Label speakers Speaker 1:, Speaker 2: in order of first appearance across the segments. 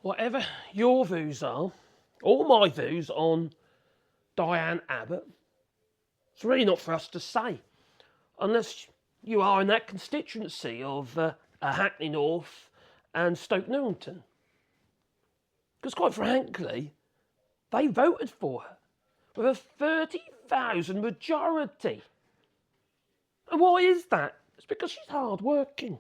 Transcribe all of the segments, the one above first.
Speaker 1: Whatever your views are, or my views on Diane Abbott, it's really not for us to say, unless you are in that constituency of Hackney North and Stoke Newington. Because quite frankly, they voted for her with a 30,000 majority. And why is that? It's because she's hard-working.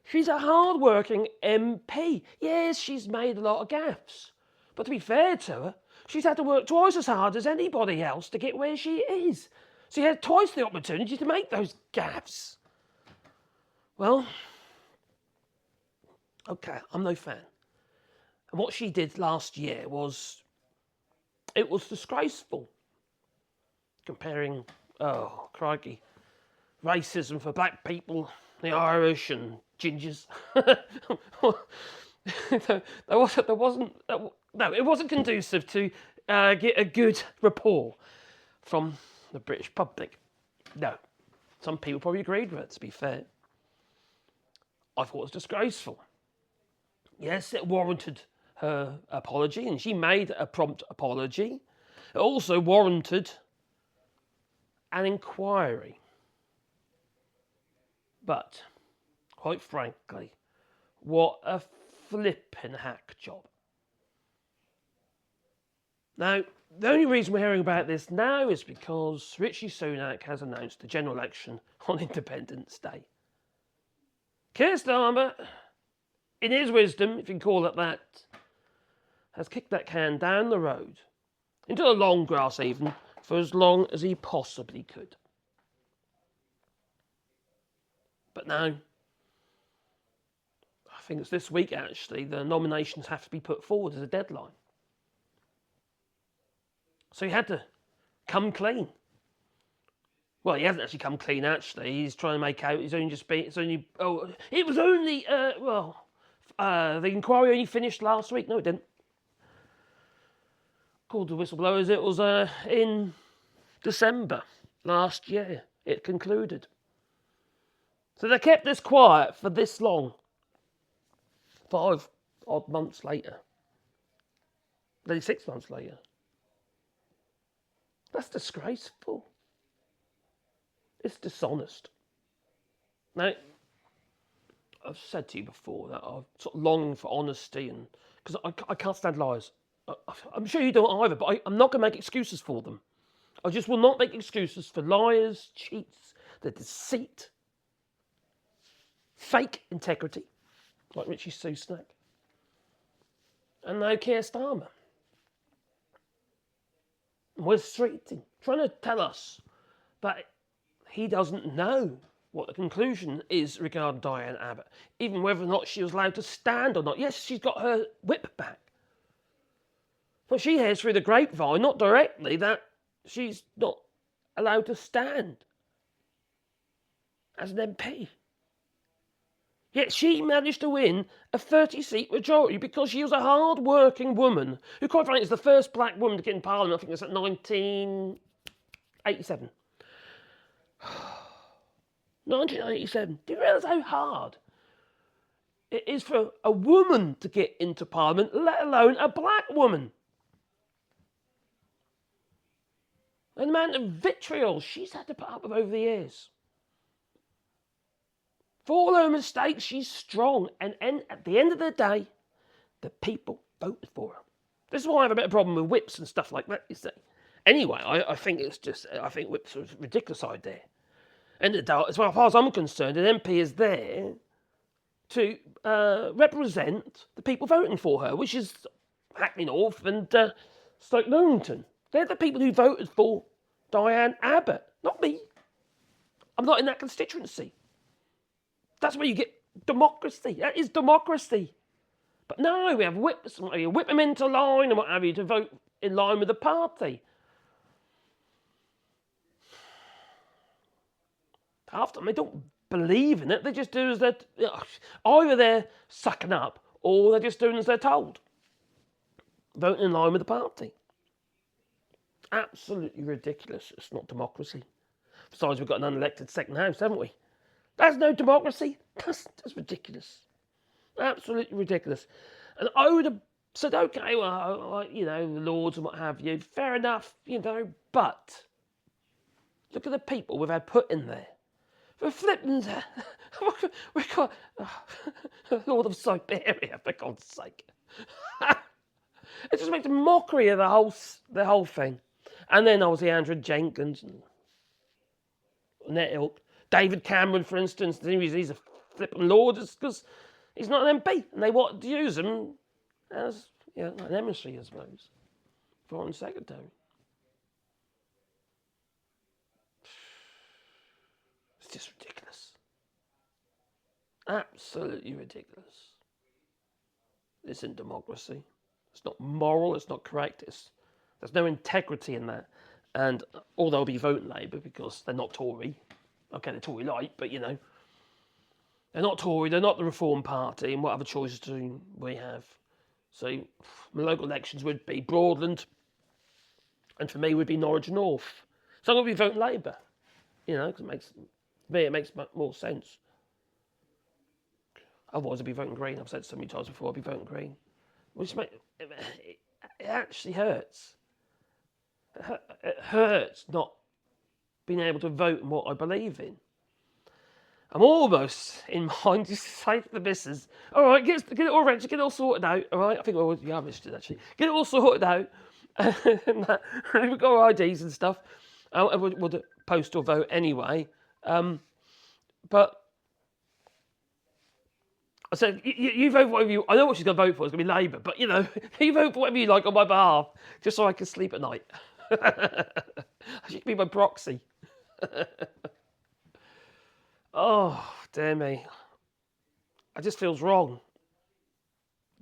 Speaker 1: She's a hard-working MP. Yes, she's made a lot of gaffes. But to be fair to her, she's had to work twice as hard as anybody else to get where she is. So she had twice the opportunity to make those gaffes. Well, okay, I'm no fan. And what she did last year was disgraceful. Comparing, oh, crikey, racism for black people, the Irish and gingers. It wasn't conducive to get a good rapport from the British public. No, some people probably agreed with it, to be fair. I thought it was disgraceful. Yes, it warranted her apology, and she made a prompt apology. It also warranted an inquiry. But, quite frankly, what a flipping hack job. Now, the only reason we're hearing about this now is because Rishi Sunak has announced a general election on Independence Day. Keir Starmer, in his wisdom, if you can call it that, has kicked that can down the road, into the long grass even, for as long as he possibly could. But now, I think it's this week actually, the nominations have to be put forward as a deadline. So he had to come clean. Well, he hasn't actually come clean actually. He's trying to make out the inquiry only finished last week. No, it didn't. According to whistleblowers, it was in December last year. It concluded. So they kept this quiet for this long. 5 odd months later. Nearly 6 months later. That's disgraceful. It's dishonest. Now, I've said to you before that I'm sort of longing for honesty, and because I can't stand lies. I'm sure you don't either, but I'm not going to make excuses for them. I just will not make excuses for liars, cheats, the deceit, fake integrity, like Rishi Sunak, and now Keir Starmer. We're trying to tell us that he doesn't know what the conclusion is regarding Diane Abbott, even whether or not she was allowed to stand or not. Yes, she's got her whip back. But she hears through the grapevine, not directly, that she's not allowed to stand as an MP. Yet she managed to win a 30-seat majority because she was a hard-working woman who, quite frankly, is the first black woman to get in Parliament. I think it was at 1987. 1987. Do you realise how hard it is for a woman to get into Parliament, let alone a black woman? And the amount of vitriol she's had to put up with over the years. For all her mistakes, she's strong. And at the end of the day, the people voted for her. This is why I have a bit of a problem with whips and stuff like that, you see. Anyway, I think whips are a ridiculous idea. And as far as I'm concerned, an MP is there to represent the people voting for her, which is Hackney North and Stoke Newington. They're the people who voted for Diane Abbott, not me. I'm not in that constituency. That's where you get democracy. That is democracy. But no, we have whips. You whip them into line and what have you to vote in line with the party. Half the time they don't believe in it. They just do as they're... Either they're sucking up or they're just doing as they're told. Voting in line with the party. Absolutely ridiculous. It's not democracy. Besides, we've got an unelected second house, haven't we? That's no democracy. That's ridiculous. Absolutely ridiculous. And I would have said, okay, well, you know, the Lords and what have you, fair enough, you know, but look at the people we've had put in there. For flipping, we got Lord of Siberia, for God's sake. It just makes a mockery of the whole thing. And then obviously Andrew Jenkins and that ilk. David Cameron, for instance, he's a flipping Lord because he's not an MP, and they want to use him as, you know, an emissary, I suppose, foreign secretary. It's just ridiculous. Absolutely ridiculous. This isn't democracy. It's not moral. It's not correct. There's no integrity in that. And although they'll be voting Labour because they're not Tory. Okay, they're Tory light, but you know, they're not Tory. They're not the Reform Party. And what other choices do we have? So my local elections would be Broadland, and for me would be Norwich North. So I'm going to be voting Labour. You know, because it makes more sense. Otherwise, I'd be voting Green. I've said so many times before, I'd be voting Green. Which it actually hurts. It hurts not being able to vote in what I believe in. I'm almost in mind just to say to the missus, all right, get it all ready, get it all sorted out, all right? I think we have listed actually. Get it all sorted out. We've got our IDs and stuff. We'll do postal vote anyway. But I said, you vote for whatever you... I know what she's going to vote for. It's going to be Labour. But, you know, you vote for whatever you like on my behalf, just so I can sleep at night. She can be my proxy. Oh, dear me. It just feels wrong.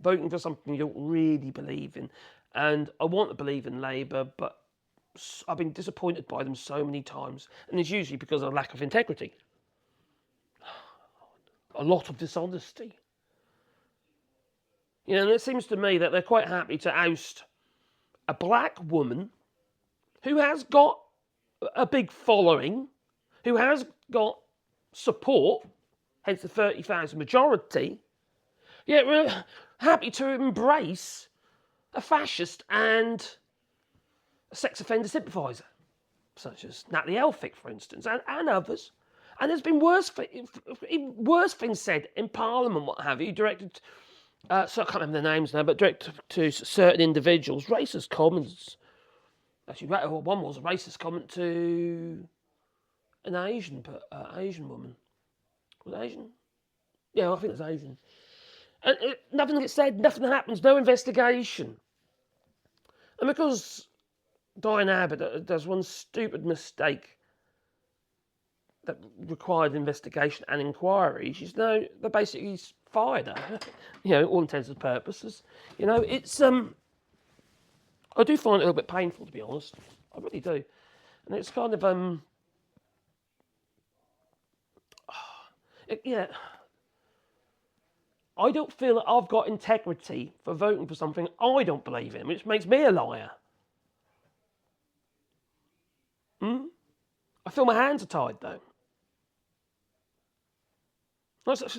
Speaker 1: Voting for something you don't really believe in. And I want to believe in Labour, but I've been disappointed by them so many times. And it's usually because of a lack of integrity. A lot of dishonesty. You know, and it seems to me that they're quite happy to oust a black woman who has got a big following, who has got support, hence the 30,000 majority, yet we're happy to embrace a fascist and a sex offender sympathiser, such as Natalie Elphicke, for instance, and others. And there's been worse things said in Parliament, what have you, directed, so I can't remember the names now, but directed to certain individuals, racist comments. Actually, one was a racist comment to an Asian woman. Was it Asian? Yeah, I think it was Asian. And nothing gets said, nothing happens, no investigation. And because Diane Abbott does one stupid mistake that required investigation and inquiry, they basically fired her. You know, all intents and purposes. You know, it's I do find it a little bit painful, to be honest. I really do. And it's kind of yeah. I don't feel that I've got integrity for voting for something I don't believe in, which makes me a liar. I feel my hands are tied, though. Let's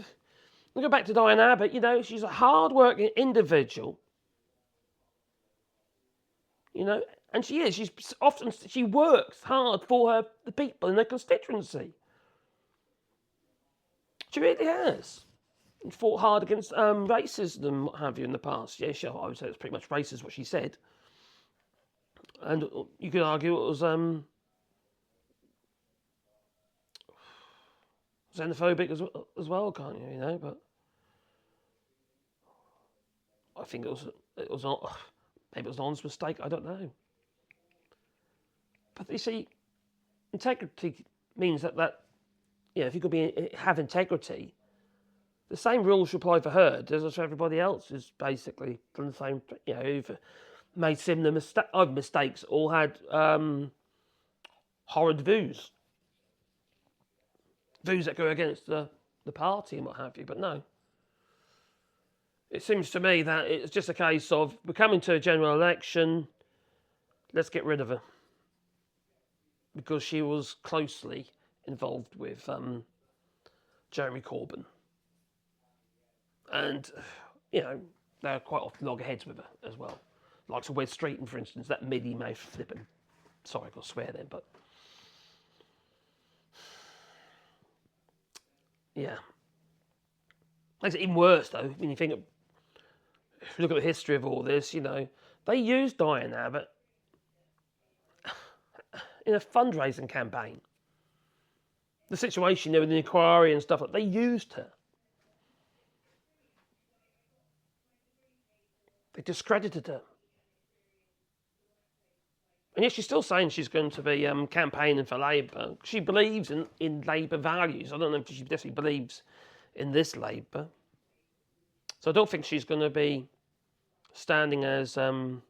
Speaker 1: go back to Diane Abbott. You know, she's a hard-working individual. You know, and she is. She works hard for the people in her constituency. She really has. And fought hard against racism and what have you in the past. Yeah, sure, I would say it's pretty much racist what she said. And you could argue it was xenophobic as well, can't you? You know, but I think it was not. Maybe it was an honest mistake. I don't know. But you see, integrity means that you know, if you could have integrity, the same rules should apply for her as for everybody else. Who's basically from the same. You know, who've made similar mistakes or had horrid views that go against the party and what have you. But no. It seems to me that it's just a case of we're coming to a general election, let's get rid of her. Because she was closely involved with Jeremy Corbyn. And, they're quite often loggerheads with her as well. Like to Wes Streeton, for instance, that mealy mouth flipping. Sorry, I got to swear then, but yeah. Makes it even worse though when you think if you look at the history of all this, they used Diane Abbott in a fundraising campaign. The situation with the inquiry and stuff, like they used her. They discredited her. And yet she's still saying she's going to be campaigning for Labour. She believes in Labour values. I don't know if she definitely believes in this Labour. So I don't think she's going to be standing as an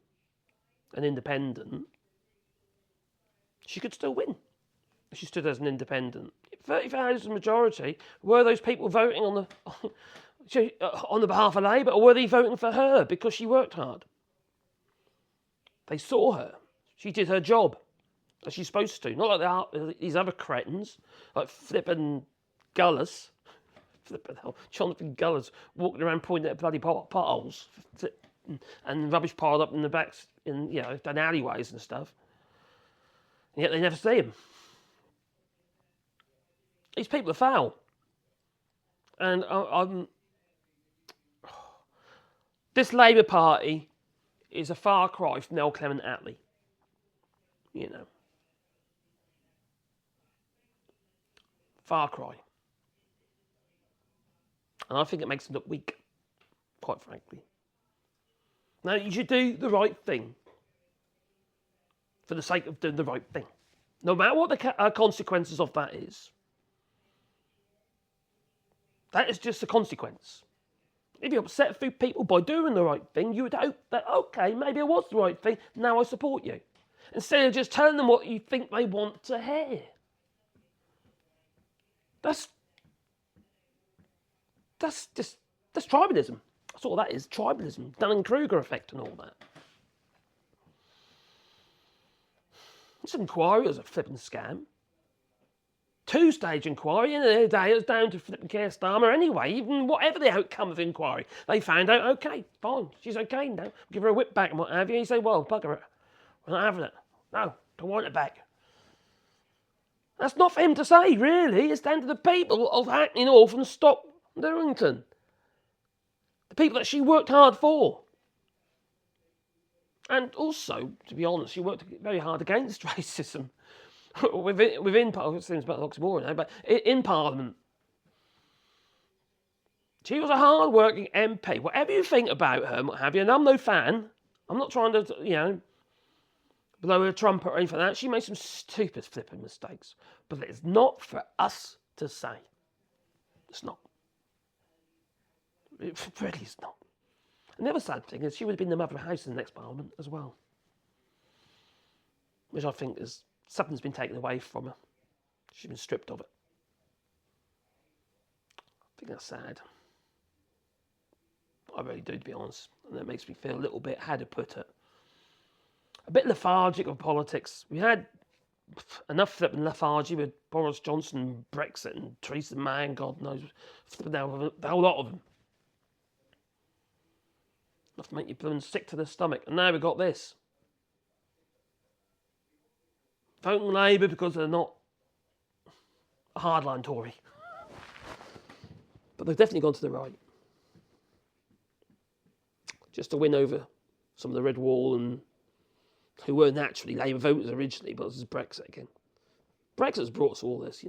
Speaker 1: independent. She could still win if she stood as an independent. 30,000 majority. Were those people voting on the behalf of Labour, or were they voting for her because she worked hard? They saw her. She did her job as she's supposed to. Not like these other cretins, like flipping Gullers. Flipping hell. Jonathan Gullers walking around pointing at bloody potholes and rubbish piled up in the backs, down alleyways and stuff. And yet they never see him. These people are foul. And this Labour Party is a far cry from L. Clement Attlee. Far cry. And I think it makes them look weak, quite frankly. Now, you should do the right thing for the sake of doing the right thing. No matter what the consequences of that is. That is just a consequence. If you upset a few people by doing the right thing, you would hope that, okay, maybe it was the right thing, now I support you. Instead of just telling them what you think they want to hear. That's tribalism. That's all that is, tribalism. Dunning-Kruger effect and all that. This inquiry was a flipping scam. Two-stage inquiry, and the day it was down to flipping Keir Starmer anyway. Even whatever the outcome of the inquiry, they found out, okay, fine, she's okay now. Give her a whip back and what have you. You say, well, bugger it. We're not having it. No, don't want it back. That's not for him to say, really. It's down to the people of Hackney North and Stock Newington. The people that she worked hard for. And also, to be honest, she worked very hard against racism. within Parliament, it seems about oxymoron now, but in Parliament. She was a hard-working MP. Whatever you think about her and what have you, and I'm no fan. I'm not trying to, blow her trumpet or anything like that. She made some stupid flipping mistakes. But it's not for us to say. It's not. It really is not. And the other sad thing is she would have been the mother of the house in the next Parliament as well. Which I think is something's been taken away from her. She's been stripped of it. I think that's sad. I really do, to be honest. And that makes me feel a little bit, how to put it, a bit lethargic of politics. We had enough flipping lethargy with Boris Johnson, Brexit, and Theresa May, and God knows, the whole lot of them. Enough to make you blooming sick to the stomach. And now we've got this. Voting Labour because they're not a hardline Tory. But they've definitely gone to the right. Just to win over some of the Red Wall and who were naturally Labour voters originally, but this is Brexit again. Brexit's brought us all this,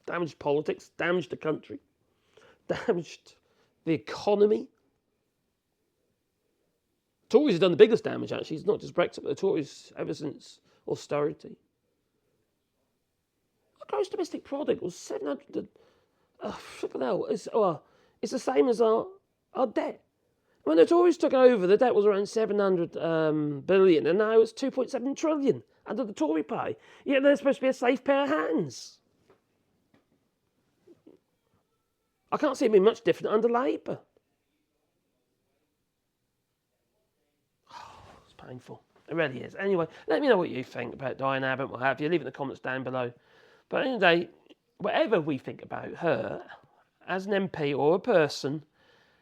Speaker 1: Damaged politics, damaged the country, damaged the economy. Tories have done the biggest damage, actually. It's not just Brexit, but the Tories, ever since austerity. Our gross domestic product was 700... flipping hell. It's the same as our debt. When the Tories took over, the debt was around 700 billion, and now it's 2.7 trillion under the Tory pie. Yet they're supposed to be a safe pair of hands. I can't see it being much different under Labour. It's painful. It really is. Anyway, let me know what you think about Diane Abbott, what have you. Leave it in the comments down below. But at the end of the day, whatever we think about her as an MP or a person,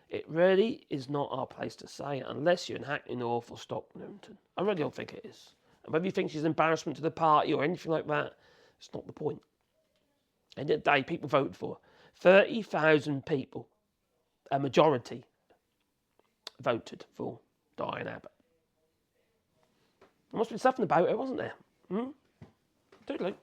Speaker 1: it really is not our place to say unless you're in Hackney North or Stockton Newington. I really don't think it is. And whether you think she's an embarrassment to the party or anything like that, it's not the point. At the end of the day, people voted for her. 30,000 people, a majority, voted for Diane Abbott. There must be something about it, wasn't there? Toodaloo.